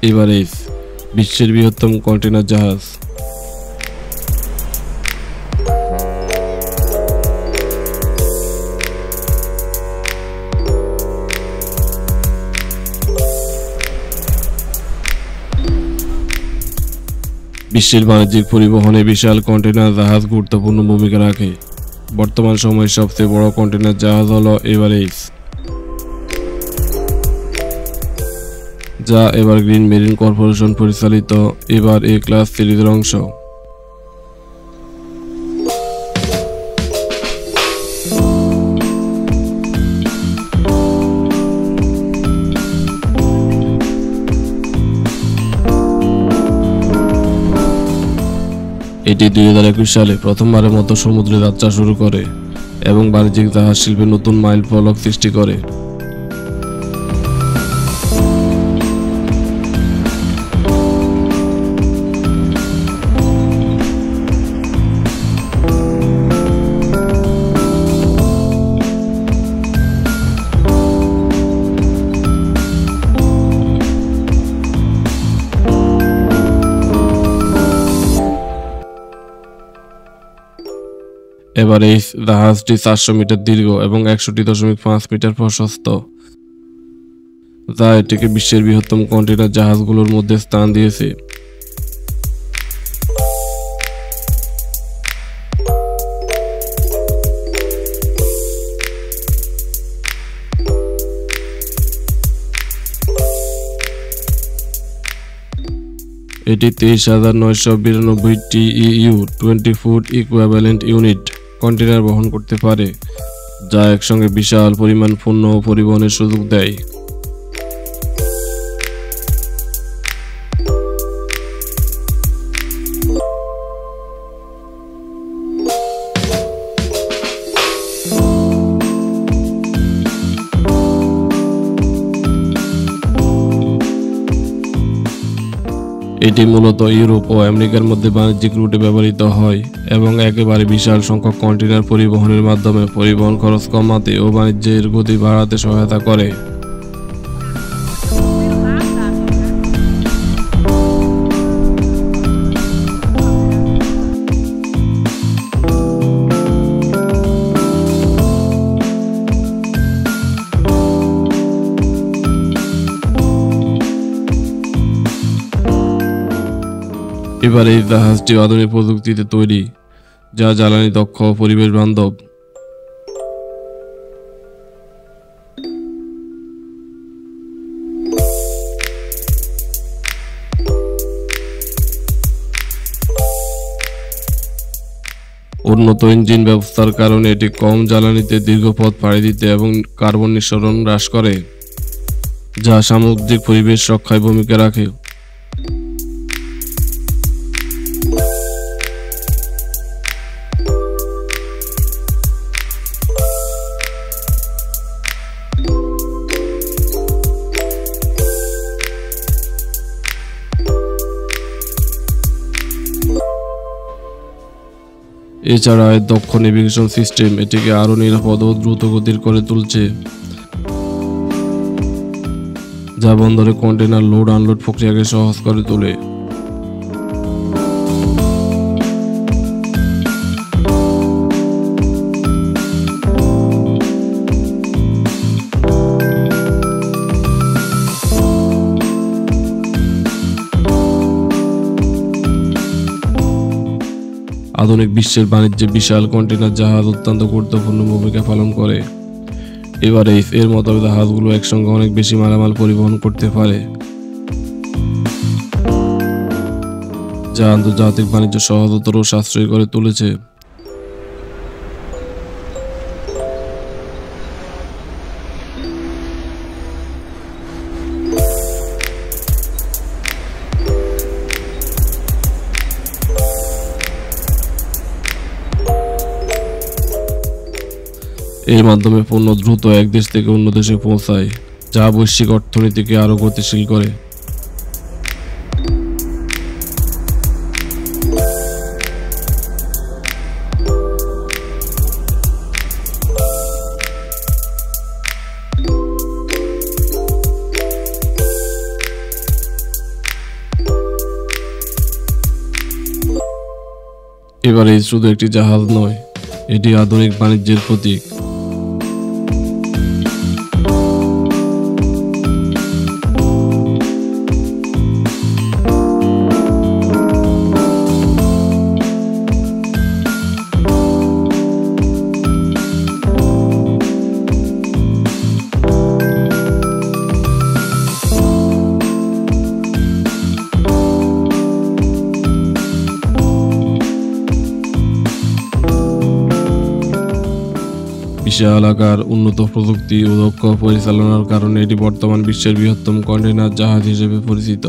Everest বিশ্বের বৃহত্তম container জাহাজ। বিশ্বের বাণিজ্যিক পরিবহনে বিশাল কন্টেনার জাহাজ গুরুত্বপূর্ণ ভূমিকা রাখে। বর্তমান সময়ের সবচেয়ে বড় কন্টেনার জাহাজ হলো এভারেস্ট, যা এভারগ্রিন মেরিন কর্পোরেশন পরিচালিত এভার এ ক্লাস সিরিজের অংশ। এটি 2021 সালে প্রথমবারের মতো সমুদ্রে যাত্রা শুরু করে এবং বাণিজ্যিক জাহাজ শিল্পে নতুন মাইলফলক সৃষ্টি করে। এভারেস্ট জাহাজটি 400 মিটার দীর্ঘ এবং 61.5 মিটার প্রশস্ত, যা এটিকে বিশ্বের বৃহত্তম কন্টেনার জাহাজগুলোর মধ্যে স্থান দিয়েছে। এটি 23,992 TEU 20 foot equivalent unit container বহন করতে পারে, যা একসঙ্গে বিশাল পরিমাণ পণ্য পরিবহনের সুযোগ দেয়। এটি মূলত ইউরোপ ও আমেরিকার মধ্যে বাণিজ্যিক রুটে ব্যবহৃত হয় এবং একেবারে বিশাল সংখ্যক কন্টেনার পরিবহনের মাধ্যমে পরিবহন খরচ কমাতে ও বাণিজ্যের গতি বাড়াতে সহায়তা করে। এবার এই জাহাজটি আধুনিক প্রযুক্তিতে তৈরি, যা জ্বালানি দক্ষ ও পরিবেশ বান্ধব। উন্নত ইঞ্জিন ব্যবস্থার কারণে এটি কম জ্বালানিতে দীর্ঘ পথ পাড়ি দিতে এবং কার্বন নিঃসরণ হ্রাস করে, যা সামুদ্রিক পরিবেশ রক্ষায় ভূমিকা রাখে। এছাড়া এর দক্ষ নেভিগেশন সিস্টেম এটিকে আরও নিরাপদ ও দ্রুত গতির করে তুলছে, যা বন্দরে কন্টেনার লোড আনলোড প্রক্রিয়াকে সহজ করে তোলে। আধুনিক বিশ্বের বাণিজ্যে বিশাল কন্টেনার জাহাজ অত্যন্ত গুরুত্বপূর্ণ ভূমিকা পালন করে। এভারেস্ট এর মতো জাহাজগুলো একসঙ্গে অনেক বেশি মালামাল পরিবহন করতে পারে, যা আন্তর্জাতিক বাণিজ্য সহজতর ও সাশ্রয়ী করে তুলেছে। এর মাধ্যমে পণ্য দ্রুত এক দেশ থেকে অন্য দেশে পৌঁছায়, যা বৈশ্বিক অর্থনীতিকে আরও গতিশীল করে। এবারে শুধু একটি জাহাজ নয়, এটি আধুনিক বাণিজ্যের প্রতীক। বিশাল আকার, উন্নত প্রযুক্তি ও দক্ষ পরিচালনার কারণে এটি বর্তমান বিশ্বের বৃহত্তম কন্টেইনার জাহাজ হিসেবে পরিচিত।